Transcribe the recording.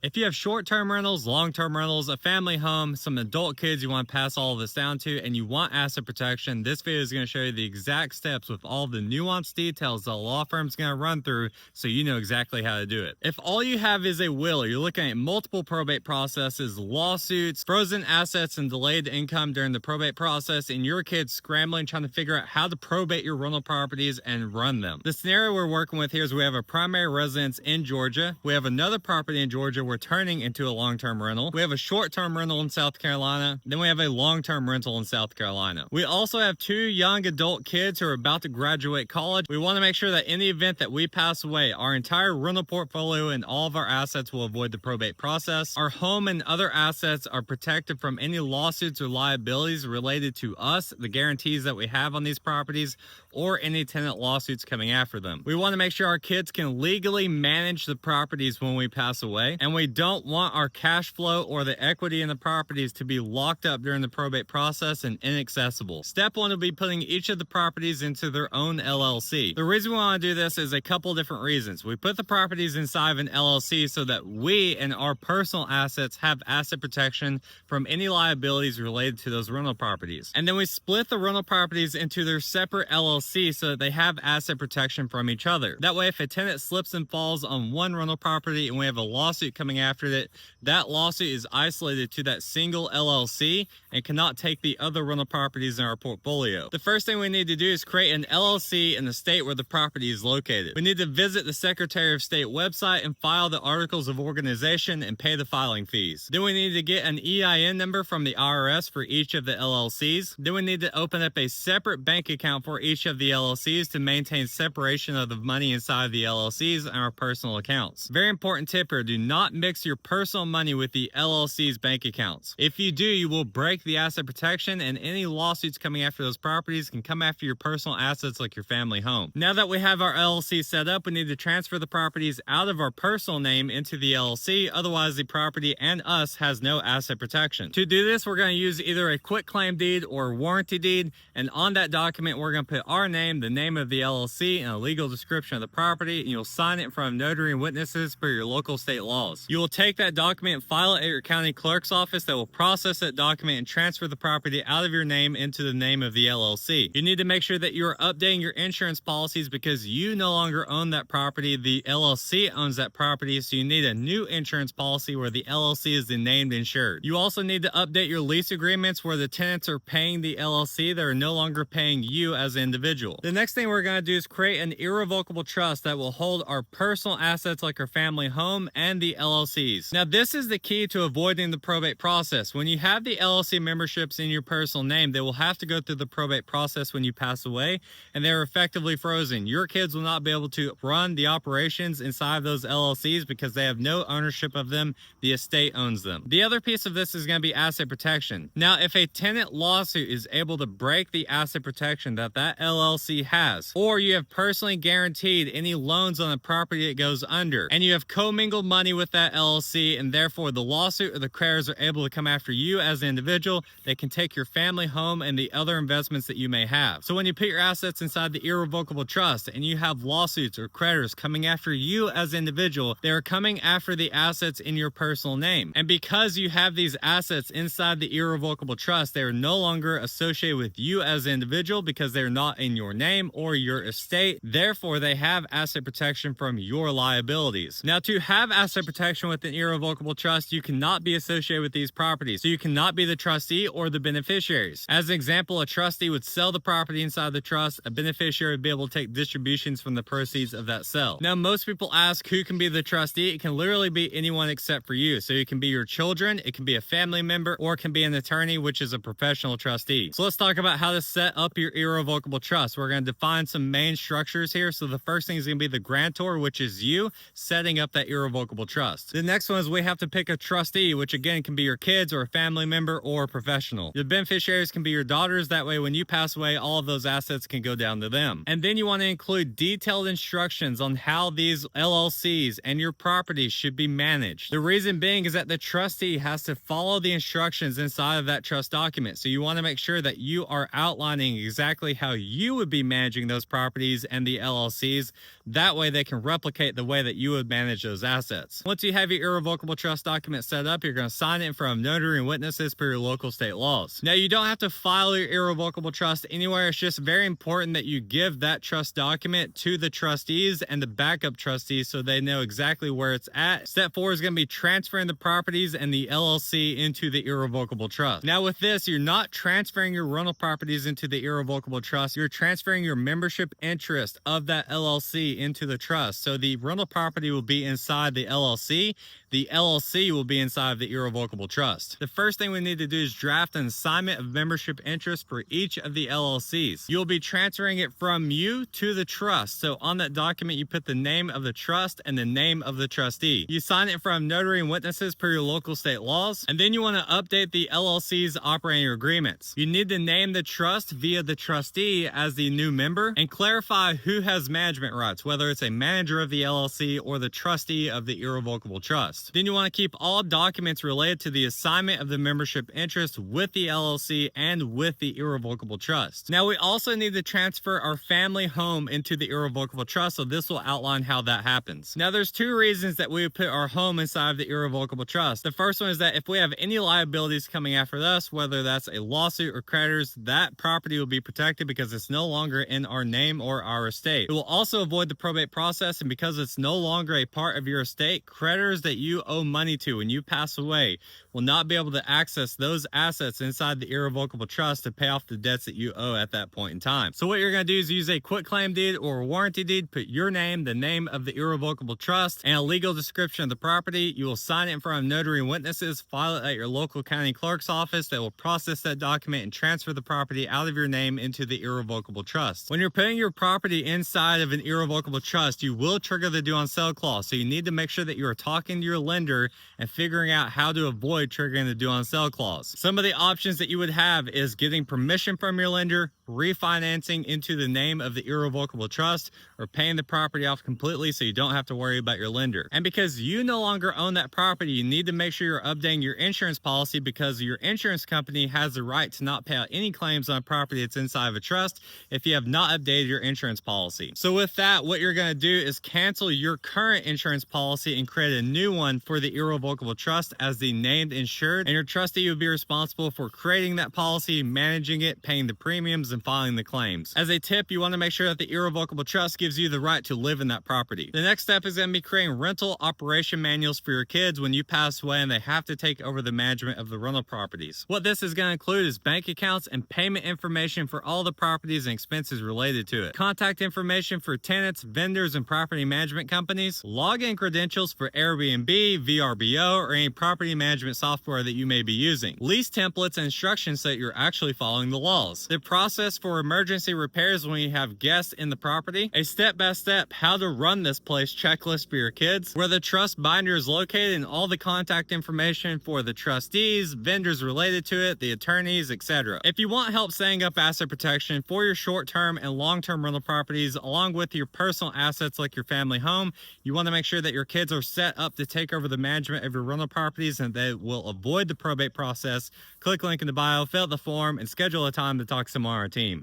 If you have short-term rentals, long-term rentals, a family home, some adult kids you want to pass all of this down to, and you want asset protection, this video is going to show you the exact steps with all the nuanced details that a law firm is going to run through so you know exactly how to do it. If all you have is a will, or you're looking at multiple probate processes, lawsuits, frozen assets, and delayed income during the probate process, and your kid's scrambling trying to figure out how to probate your rental properties and run them. The scenario we're working with here is we have a primary residence in Georgia. We have another property in Georgia we're turning into a long-term rental. We have a short-term rental in South Carolina. Then we have a long-term rental in South Carolina. We also have 2 young adult kids who are about to graduate college. We want to make sure that in the event that we pass away, our entire rental portfolio and all of our assets will avoid the probate process. Our home and other assets are protected from any lawsuits or liabilities related to us, the guarantees that we have on these properties, or any tenant lawsuits coming after them. We want to make sure our kids can legally manage the properties when we pass away, and we don't want our cash flow or the equity in the properties to be locked up during the probate process and inaccessible. Step 1 will be putting each of the properties into their own LLC. The reason we want to do this is a couple different reasons. We put the properties inside of an LLC so that we and our personal assets have asset protection from any liabilities related to those rental properties. And then we split the rental properties into their separate LLC so that they have asset protection from each other. That way, if a tenant slips and falls on one rental property and we have a lawsuit coming after it, that lawsuit is isolated to that single LLC and cannot take the other rental properties in our portfolio. The first thing we need to do is create an LLC in the state where the property is located. We need to visit the Secretary of State website and file the articles of organization and pay the filing fees. Then we need to get an EIN number from the IRS for each of the LLCs. Then we need to open up a separate bank account for each of the LLCs to maintain separation of the money inside of the LLCs and our personal accounts. Very important tip here, do not mix your personal money with the LLC's bank accounts. If you do, you will break the asset protection, and any lawsuits coming after those properties can come after your personal assets like your family home. Now that we have our LLC set up, we need to transfer the properties out of our personal name into the LLC, otherwise the property and us has no asset protection. To do this, we're going to use either a quitclaim deed or a warranty deed, and on that document we're going to put our name, the name of the LLC, and a legal description of the property, and you'll sign it in front of notary and witnesses per your local state laws. You will take that document and file it at your county clerk's office that will process that document and transfer the property out of your name into the name of the LLC. You need to make sure that you are updating your insurance policies because you no longer own that property. The LLC owns that property, so you need a new insurance policy where the LLC is the named insured. You also need to update your lease agreements where the tenants are paying the LLC. They're no longer paying you as an individual. The next thing we're going to do is create an irrevocable trust that will hold our personal assets like our family home and the LLCs. Now, this is the key to avoiding the probate process. When you have the LLC memberships in your personal name, they will have to go through the probate process when you pass away, and they're effectively frozen. Your kids will not be able to run the operations inside of those LLCs because they have no ownership of them. The estate owns them. The other piece of this is going to be asset protection. Now, if a tenant lawsuit is able to break the asset protection that LLC has, or you have personally guaranteed any loans on the property it goes under, and you have commingled money with that LLC, and therefore the lawsuit or the creditors are able to come after you as an individual, they can take your family home and the other investments that you may have. So when you put your assets inside the irrevocable trust and you have lawsuits or creditors coming after you as an individual, they're coming after the assets in your personal name. And because you have these assets inside the irrevocable trust, they are no longer associated with you as an individual because they're not in your name or your estate. Therefore, they have asset protection from your liabilities. Now, to have asset protection with an irrevocable trust, you cannot be associated with these properties. So you cannot be the trustee or the beneficiaries. As an example, a trustee would sell the property inside the trust. A beneficiary would be able to take distributions from the proceeds of that sale. Now, most people ask who can be the trustee. It can literally be anyone except for you. So it can be your children, it can be a family member, or it can be an attorney, which is a professional trustee. So let's talk about how to set up your irrevocable trust. We're going to define some main structures here. So the first thing is going to be the grantor, which is you setting up that irrevocable trust. The next one is we have to pick a trustee, which again can be your kids or a family member or a professional. The beneficiaries can be your daughters. That way, when you pass away, all of those assets can go down to them. And then you want to include detailed instructions on how these LLCs and your properties should be managed. The reason being is that the trustee has to follow the instructions inside of that trust document. So you want to make sure that you are outlining exactly how you would be managing those properties and the LLCs. That way they can replicate the way that you would manage those assets. Once you you have your irrevocable trust document set up, you're going to sign it in front of notary and witnesses per your local state laws. Now, you don't have to file your irrevocable trust anywhere. It's just very important that you give that trust document to the trustees and the backup trustees so they know exactly where it's at. Step 4 is going to be transferring the properties and the LLC into the irrevocable trust. Now, with this, you're not transferring your rental properties into the irrevocable trust. You're transferring your membership interest of that LLC into the trust. So the rental property will be inside the LLC. The LLC will be inside of the irrevocable trust. The first thing we need to do is draft an assignment of membership interest for each of the LLCs. You'll be transferring it from you to the trust. So on that document, you put the name of the trust and the name of the trustee. You sign it from notary and witnesses per your local state laws. And then you want to update the LLC's operating agreements. You need to name the trust via the trustee as the new member and clarify who has management rights, whether it's a manager of the LLC or the trustee of the irrevocable trust. Then you want to keep all documents related to the assignment of the membership interest with the LLC and with the irrevocable trust. Now, we also need to transfer our family home into the irrevocable trust, so this will outline how that happens. Now, there's two reasons that we would put our home inside of the irrevocable trust. The first one is that if we have any liabilities coming after us, whether that's a lawsuit or creditors, that property will be protected because it's no longer in our name or our estate. It will also avoid the probate process, and because it's no longer a part of your estate, creditors that you owe money to when you pass away will not be able to access those assets inside the irrevocable trust to pay off the debts that you owe at that point in time. So what you're going to do is use a quitclaim deed or a warranty deed, put your name, the name of the irrevocable trust, and a legal description of the property. You will sign it in front of notary and witnesses, file it at your local county clerk's office that will process that document and transfer the property out of your name into the irrevocable trust. When you're putting your property inside of an irrevocable trust, you will trigger the due on sale clause. So you need to make sure that you are talking to your lender and figuring out how to avoid triggering the due on sale clause. Some of the options that you would have is getting permission from your lender, refinancing into the name of the irrevocable trust, or paying the property off completely so you don't have to worry about your lender. And because you no longer own that property, you need to make sure you're updating your insurance policy because your insurance company has the right to not pay out any claims on a property that's inside of a trust if you have not updated your insurance policy. So with that, what you're going to do is cancel your current insurance policy and create a new one for the irrevocable trust as the named insured, and your trustee will be responsible for creating that policy, managing it, paying the premiums, and filing the claims. As a tip, you want to make sure that the irrevocable trust gives you the right to live in that property. The next step is going to be creating rental operation manuals for your kids when you pass away and they have to take over the management of the rental properties. What this is going to include is bank accounts and payment information for all the properties and expenses related to it, contact information for tenants, vendors, and property management companies, login credentials for Airbnb, VRBO, or any property management software that you may be using, lease templates and instructions so that you're actually following the laws, the process for emergency repairs when you have guests in the property, a step-by-step how to run this place checklist for your kids, where the trust binder is located, and all the contact information for the trustees, vendors related to it, the attorneys, etc. If you want help setting up asset protection for your short-term and long-term rental properties along with your personal assets like your family home, you want to make sure that your kids are set up to take over the management of your rental properties and they will avoid the probate process. Click link in the bio, fill out the form, and schedule a time to talk to someone on our team.